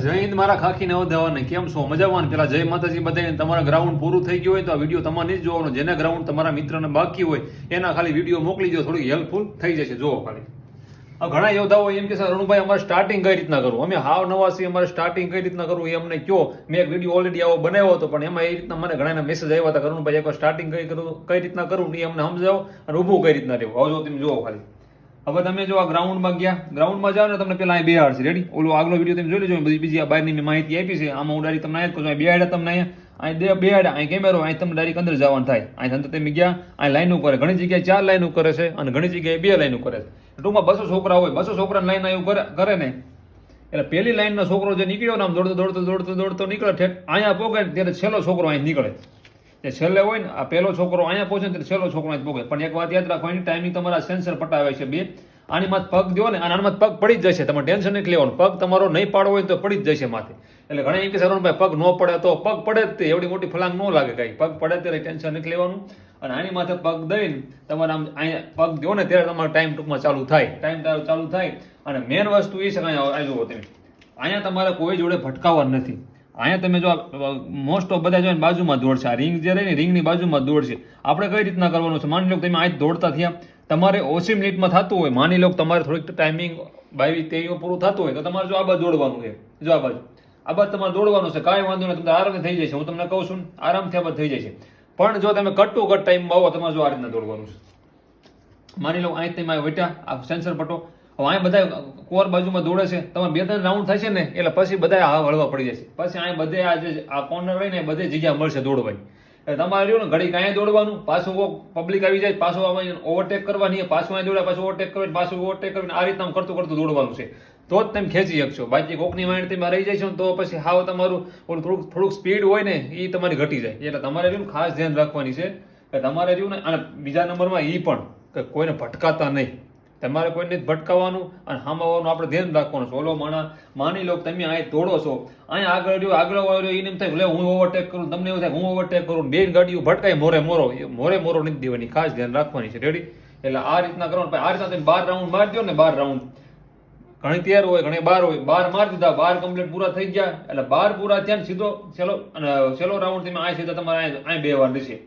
જય હિન્દ મારા ખાખી નવધાવાને કેમ છો મજામાં? પેલા જય માતાજી બધાને. તમારા ગ્રાઉન્ડ પૂરું થઈ ગયું હોય તો આ વિડીયો તમારે જ જોવાનો. જેના ગ્રાઉન્ડ તમારા મિત્રને બાકી હોય એના ખાલી વિડીયો મોકલી દો, થોડી હેલ્પફુલ થઈ જશે. જોવો ખાલી ઘણા યોદ્ધાઓ એમ કે સર રણુભાઈ અમારે સ્ટાર્ટિંગ કઈ રીતના કરવું, અમે હાવ નવા છીએ, અમારે સ્ટાર્ટિંગ કઈ રીતના કરવું એ અમને કયો. મેં એક વિડીયો ઓલરેડી આવો બનાવ્યો હતો, પણ એમાં એ રીતના મને ઘણા મેસેજ આવ્યા હતા, રણુભાઈ એકવાર સ્ટાર્ટિંગ કઈ રીતના કરવું એ અમને સમજાવો અને ઊભું કઈ રીતના રહેવું. હવે જો તમે જોવો ખાલી. હવે તમે જો આ ગ્રાઉન્ડમાં ગયા, ગ્રાઉન્ડમાં જાઓ ને તમને પેલા અહીં બેહાડ છે. રેડી? ઓલો આગલો વિડીયો તમે જોઈ લેજો, બધી બીજી આ બહારની મેં માહિતી આપી છે. આમાં હું ડાયરેક્ટ તમને અહીંયા જ કહું, બેહાડ્યા તમને અહીંયા બેહાડ્યા, અહીં કેમેરો, અહીં તમને ડાયરેક્ટ અંદર જવાનું થાય. અહીં અંદર તમે ગયા, અહીં લાઈનો કરે, ઘણી જગ્યાએ 4 લાઈનો કરે છે અને ઘણી જગ્યાએ 2 લાઈનો કરે છે. ટૂંકમાં 200 છોકરા હોય, 200 છોકરાની લાઈન એવું કરે ને એટલે પહેલી લાઈનનો છોકરો જે નીકળ્યો ને આમ દોડતો નીકળે, અહીંયા પોગે ત્યારે છેલ્લો છોકરો અહીં નીકળે. જે છેલ્લે હોય ને આ પહેલો છોકરો અહીંયા પહોંચે ને ત્યારે છેલ્લો છોકરો અહીં પોગે. પણ એક વાત યાદ રાખવાની, ટાઈમિંગ તમારા સેન્સર પટાવે છે 2. આની માથે પગ દો ને, આનામાં પગ પડી જ જશે, તમારે ટેન્શન નથી લેવાનું. પગ તમારો નહીં પાડવો હોય તો પડી જ જશે માથે. એટલે ઘણા એમ કે સરોનભાઈ પગ ન પડે તો પગ પડે જ તે, એવડી મોટી ફલાંગ ન લાગે કાંઈ. પગ પડે ત્યારે ટેન્શન નથી લેવાનું. અને આની માથે પગ દઈને તમારે આમ અહીંયા પગ દો ને ત્યારે તમારો ટાઈમ ટૂંકમાં ચાલુ થાય. અને મેન વસ્તુ એ છે કે અહીંયા જુઓ તમે, અહીંયા તમારે કોઈ જોડે ભટકાવવાનું નથી. અહીંયા તમે જો મોસ્ટ ઓફ બધા જોઈને બાજુમાં દોડશે. આ રિંગ જે રહી ને રિંગની બાજુમાં દોડશે. આપણે કઈ રીતના કરવાનું છે, માની લો તમે અહીં દોડતા થયા, તમારે ઓછી મિનિટમાં થતું હોય, માની લો તમારે થોડીક ટાઈમિંગ 22-23 પૂરું થતું હોય તો તમારે જો આ બાજુ દોડવાનું છે. જો આ બાજુ તમારે દોડવાનું છે, કાંઈ વાંધો નહીં, તમને આરામથી થઈ જશે. હું તમને કહું છું આરામથી આ બાજુ થઈ જશે. પણ જો તમે કટ ટુ કટ ટાઈમમાં આવો, તમારે જો આ રીતના દોડવાનું છે. માની લો અહીં તમે વેટા આ સેન્સર પટો, હવે અહીં બધા કોર બાજુમાં દોડે છે, તમારે 2-3 રાઉન્ડ થશે ને એટલે પછી બધા હા હળવા પડી જશે. પછી અહીં બધે આ જે આ કોર્નર હોય ને બધે જગ્યા મળશે દોડવાની. એટલે તમારે રહ્યું ને ઘડી કાંઈ દોડવાનું, પાછું પબ્લિક આવી જાય, પાછું આમાં ઓવરટેક કરવાની, પાછું અહીં દોડ્યા, પાછું ઓવરટેક કરવાની, પાછું ઓવરટેક કરીને આ રીતના કરતું દોડવાનું છે. તો જ તમે ખેંચી શકશો. બાકી કોકની માઇન્ડ તમે રહી જશો તો પછી હાવ તમારું ઓલું થોડુંક સ્પીડ હોય ને એ તમારી ઘટી જાય. એટલે તમારે રહ્યું ને ખાસ ધ્યાન રાખવાની છે કે તમારે રહ્યું ને. અને બીજા નંબરમાં એ પણ કે કોઈને ભટકાતા નહીં. તમારે કોઈને ભટકાવવાનું અને સામાવાનું આપણે ધ્યાન રાખવાનું છે. ઓલો માની લો તમે અહીં દોડો છો, અહીંયા આગળ વાળો એને એમ થાય લે હું ઓવરટેક કરું, તમને એવું થાય હું ઓવરટેક કરું, 2 ગાડીઓ ભટકાય મોરે નથી દેવાની. ખાસ ધ્યાન રાખવાની છે. રેડી? એટલે આ રીતના કરવાનું. આ રીતના તમે 12 રાઉન્ડ મારી દો ને, 12 રાઉન્ડ ઘણી 13 હોય, ઘણી 12 હોય, 12 મારી દીધા, 12 કમ્પ્લીટ પૂરા થઈ ગયા. એટલે 12 પૂરા થયા સીધો છેલ્લો રાઉન્ડ તમે અહીં સીધા તમારે અહીં 2 વાર રહેશે.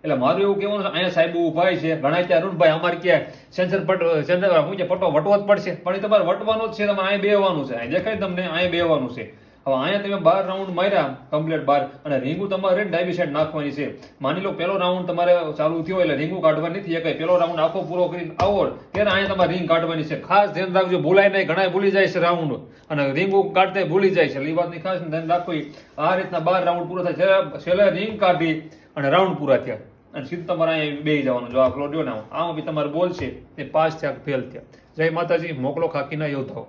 એટલે મારું એવું કહેવાનું છે, અહીંયા સાહેબ ઉભાઈ છે ઘણા ત્યાં અરુણભાઈ અમારે ક્યાં સેન્સર પટો વટવો જ પડશે, પણ એ તમારે વટવાનો જ છે. તમારે અહીં બેવાનું છે, અહીં દેખાય તમને અહીં બેવાનું છે. હવે અહીંયા તમે 12 રાઉન્ડ માર્યા કમ્પ્લીટ 12, અને રીંગું તમારે ડાબી સાઈડ નાખવાની છે. માની લો પહેલો રાઉન્ડ તમારે ચાલુ થયો એટલે રીંગું કાઢવાની નથી. એક પહેલો રાઉન્ડ આખો પૂરો કરીને આવો ત્યારે અહીંયા તમારે રીંગ કાઢવાની છે. ખાસ ધ્યાન રાખજો, ભૂલાય નહીં. ઘણા ભૂલી જાય છે રાઉન્ડ અને રીંગું કાઢતા ભૂલી જાય છે. એ વાતની ખાસ ધ્યાન રાખવું. આ રીતના 12 રાઉન્ડ પૂરો થાય, છેલ્લે રીંગ કાઢી અને રાઉન્ડ પૂરા થયા અને સીધું તમારે અહીંયા બેસી જવાનું. જો આ ફ્લો દો ને આમાં બી તમારે બોલ છે એ પાસ થયા ફેલ થયા. જય માતાજી. મોકલો ખાકીના યોદ્ધાઓ.